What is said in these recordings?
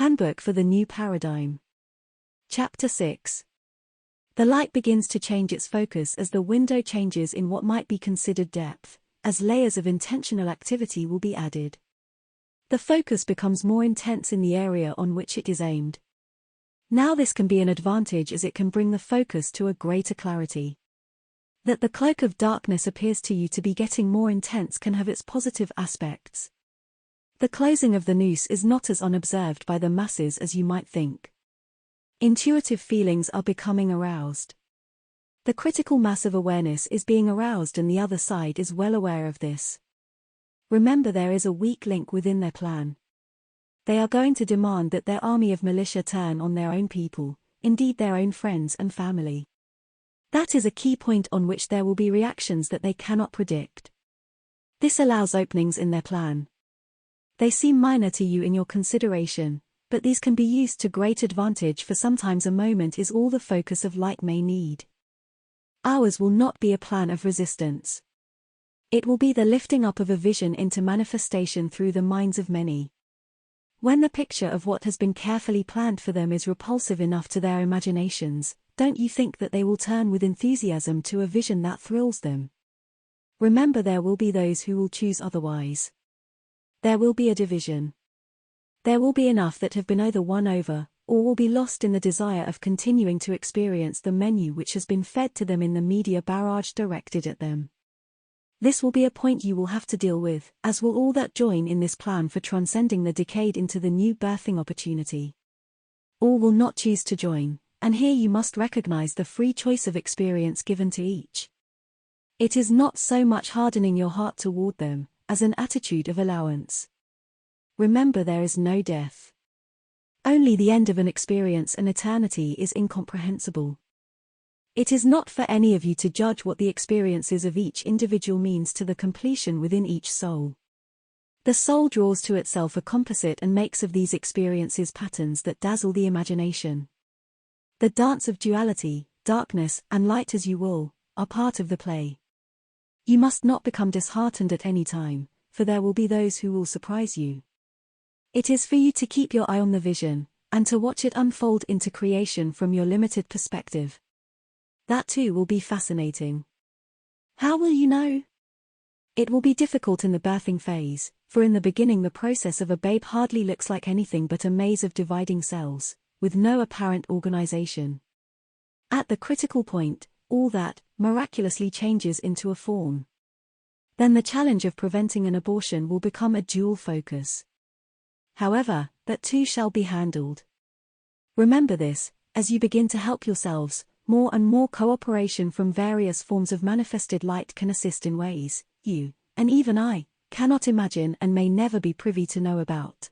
Handbook for the New Paradigm. Chapter 6. The light begins to change its focus as the window changes in what might be considered depth, as layers of intentional activity will be added. The focus becomes more intense in the area on which it is aimed. Now this can be an advantage as it can bring the focus to a greater clarity. That the cloak of darkness appears to you to be getting more intense can have its positive aspects. The closing of the noose is not as unobserved by the masses as you might think. Intuitive feelings are becoming aroused. The critical mass of awareness is being aroused and the other side is well aware of this. Remember, there is a weak link within their plan. They are going to demand that their army of militia turn on their own people, indeed their own friends and family. That is a key point on which there will be reactions that they cannot predict. This allows openings in their plan. They seem minor to you in your consideration, but these can be used to great advantage, for sometimes a moment is all the focus of light may need. Ours will not be a plan of resistance. It will be the lifting up of a vision into manifestation through the minds of many. When the picture of what has been carefully planned for them is repulsive enough to their imaginations, don't you think that they will turn with enthusiasm to a vision that thrills them? Remember, there will be those who will choose otherwise. There will be a division. There will be enough that have been either won over, or will be lost in the desire of continuing to experience the menu which has been fed to them in the media barrage directed at them. This will be a point you will have to deal with, as will all that join in this plan for transcending the decade into the new birthing opportunity. All will not choose to join, and here you must recognize the free choice of experience given to each. It is not so much hardening your heart toward them, as an attitude of allowance. Remember, there is no death. Only the end of an experience, and eternity is incomprehensible. It is not for any of you to judge what the experiences of each individual means to the completion within each soul. The soul draws to itself a composite and makes of these experiences patterns that dazzle the imagination. The dance of duality, darkness and light as you will, are part of the play. You must not become disheartened at any time, for there will be those who will surprise you. It is for you to keep your eye on the vision, and to watch it unfold into creation from your limited perspective. That too will be fascinating. How will you know? It will be difficult in the birthing phase, for in the beginning the process of a babe hardly looks like anything but a maze of dividing cells, with no apparent organization. At the critical point, all that miraculously changes into a form. Then the challenge of preventing an abortion will become a dual focus. However, that too shall be handled. Remember this, as you begin to help yourselves, more and more cooperation from various forms of manifested light can assist in ways you, and even I, cannot imagine and may never be privy to know about.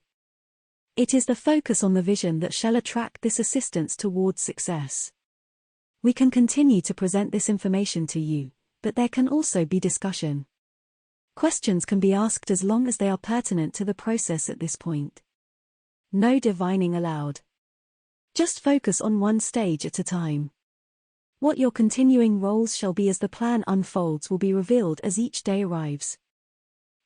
It is the focus on the vision that shall attract this assistance towards success. We can continue to present this information to you, but there can also be discussion. Questions can be asked as long as they are pertinent to the process at this point. No divining allowed. Just focus on one stage at a time. What your continuing roles shall be as the plan unfolds will be revealed as each day arrives.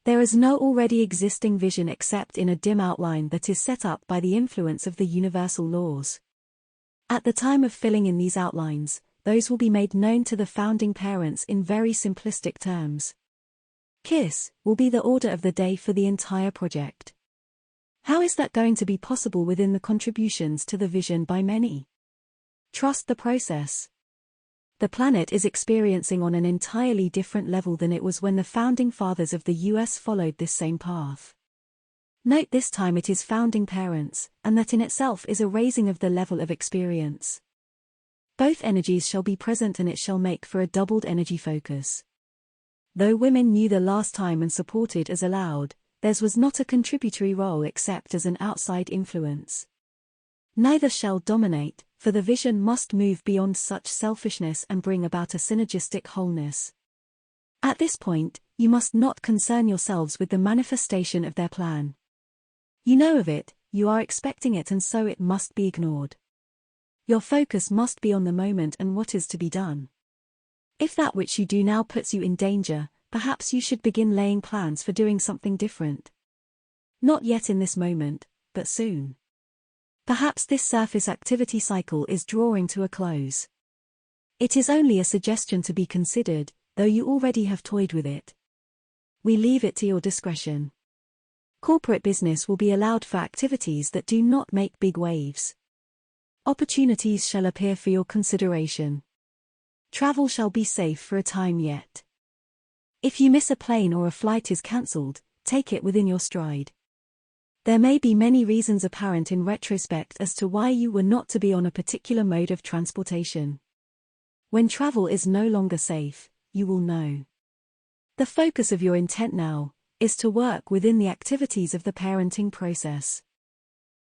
There is no already existing vision except in a dim outline that is set up by the influence of the universal laws. At the time of filling in these outlines, those will be made known to the founding parents in very simplistic terms. KISS will be the order of the day for the entire project. How is that going to be possible within the contributions to the vision by many? Trust the process. The planet is experiencing on an entirely different level than it was when the founding fathers of the US followed this same path. Note this time it is founding parents, and that in itself is a raising of the level of experience. Both energies shall be present and it shall make for a doubled energy focus. Though women knew the last time and supported as allowed, theirs was not a contributory role except as an outside influence. Neither shall dominate, for the vision must move beyond such selfishness and bring about a synergistic wholeness. At this point, you must not concern yourselves with the manifestation of their plan. You know of it, you are expecting it, and so it must be ignored. Your focus must be on the moment and what is to be done. If that which you do now puts you in danger, perhaps you should begin laying plans for doing something different. Not yet in this moment, but soon. Perhaps this surface activity cycle is drawing to a close. It is only a suggestion to be considered, though you already have toyed with it. We leave it to your discretion. Corporate business will be allowed for activities that do not make big waves. Opportunities shall appear for your consideration. Travel shall be safe for a time yet. If you miss a plane or a flight is cancelled, take it within your stride. There may be many reasons apparent in retrospect as to why you were not to be on a particular mode of transportation. When travel is no longer safe, you will know. The focus of your intent now is to work within the activities of the parenting process.